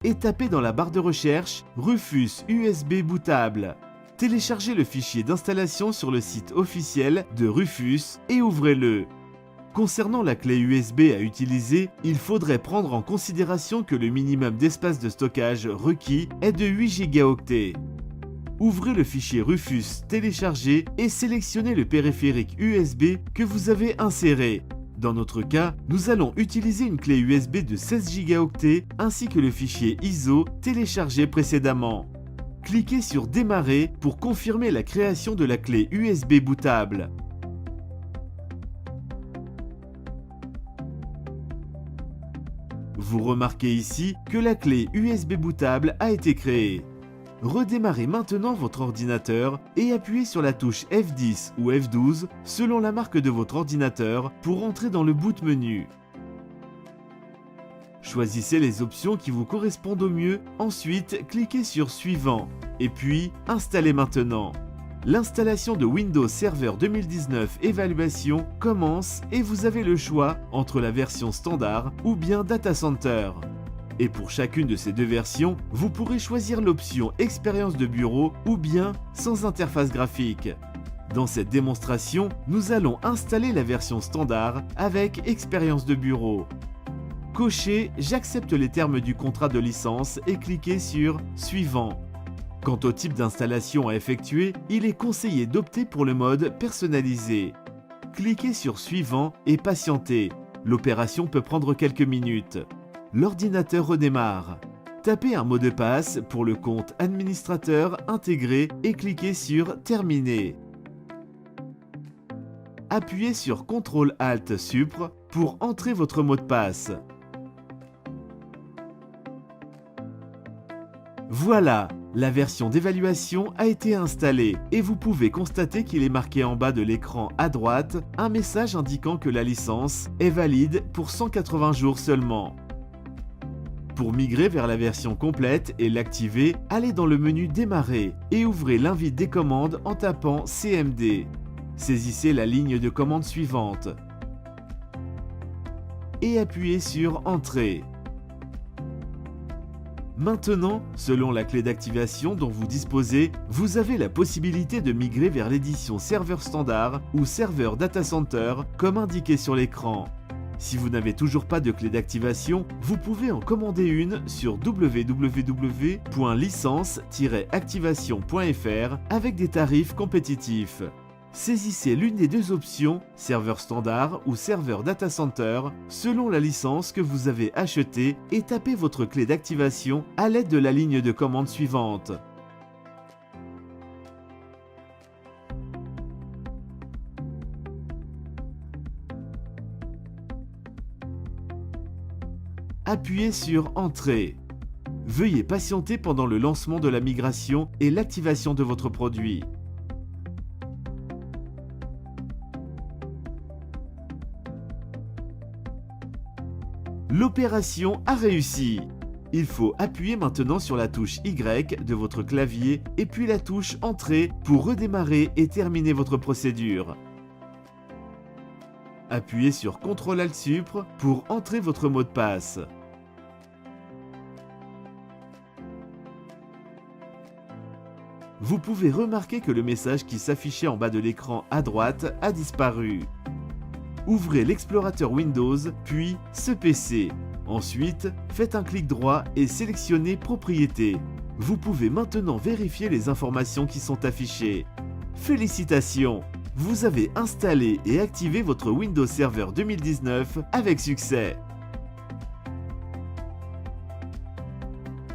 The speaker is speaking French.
et tapez dans la barre de recherche Rufus USB bootable. Téléchargez le fichier d'installation sur le site officiel de Rufus et ouvrez-le. Concernant la clé USB à utiliser, il faudrait prendre en considération que le minimum d'espace de stockage requis est de 8 Go. Ouvrez le fichier Rufus téléchargé et sélectionnez le périphérique USB que vous avez inséré. Dans notre cas, nous allons utiliser une clé USB de 16 Go ainsi que le fichier ISO téléchargé précédemment. Cliquez sur Démarrer pour confirmer la création de la clé USB bootable. Vous remarquez ici que la clé USB bootable a été créée. Redémarrez maintenant votre ordinateur et appuyez sur la touche F10 ou F12 selon la marque de votre ordinateur pour entrer dans le boot menu. Choisissez les options qui vous correspondent au mieux, ensuite cliquez sur Suivant et puis Installer maintenant. L'installation de Windows Server 2019 Évaluation commence et vous avez le choix entre la version standard ou bien Data Center. Et pour chacune de ces deux versions, vous pourrez choisir l'option Expérience de bureau ou bien sans interface graphique. Dans cette démonstration, nous allons installer la version standard avec Expérience de bureau. Cochez J'accepte les termes du contrat de licence et cliquez sur Suivant. Quant au type d'installation à effectuer, il est conseillé d'opter pour le mode personnalisé. Cliquez sur Suivant et patientez. L'opération peut prendre quelques minutes. L'ordinateur redémarre. Tapez un mot de passe pour le compte administrateur intégré et cliquez sur Terminer. Appuyez sur CTRL-ALT-SUPR pour entrer votre mot de passe. Voilà, la version d'évaluation a été installée et vous pouvez constater qu'il est marqué en bas de l'écran à droite un message indiquant que la licence est valide pour 180 jours seulement. Pour migrer vers la version complète et l'activer, allez dans le menu Démarrer et ouvrez l'invite des commandes en tapant CMD. Saisissez la ligne de commande suivante et appuyez sur Entrée. Maintenant, selon la clé d'activation dont vous disposez, vous avez la possibilité de migrer vers l'édition serveur standard ou serveur data center comme indiqué sur l'écran. Si vous n'avez toujours pas de clé d'activation, vous pouvez en commander une sur www.licence-activation.fr avec des tarifs compétitifs. Saisissez l'une des deux options, serveur standard ou serveur data center, selon la licence que vous avez achetée et tapez votre clé d'activation à l'aide de la ligne de commande suivante. Appuyez sur Entrée. Veuillez patienter pendant le lancement de la migration et l'activation de votre produit. L'opération a réussi. Il faut appuyer maintenant sur la touche Y de votre clavier et puis la touche Entrée pour redémarrer et terminer votre procédure. Appuyez sur CTRL-ALT-SUPR pour entrer votre mot de passe. Vous pouvez remarquer que le message qui s'affichait en bas de l'écran à droite a disparu. Ouvrez l'explorateur Windows, puis ce PC. Ensuite, faites un clic droit et sélectionnez Propriétés. Vous pouvez maintenant vérifier les informations qui sont affichées. Félicitations! Vous avez installé et activé votre Windows Server 2019 avec succès.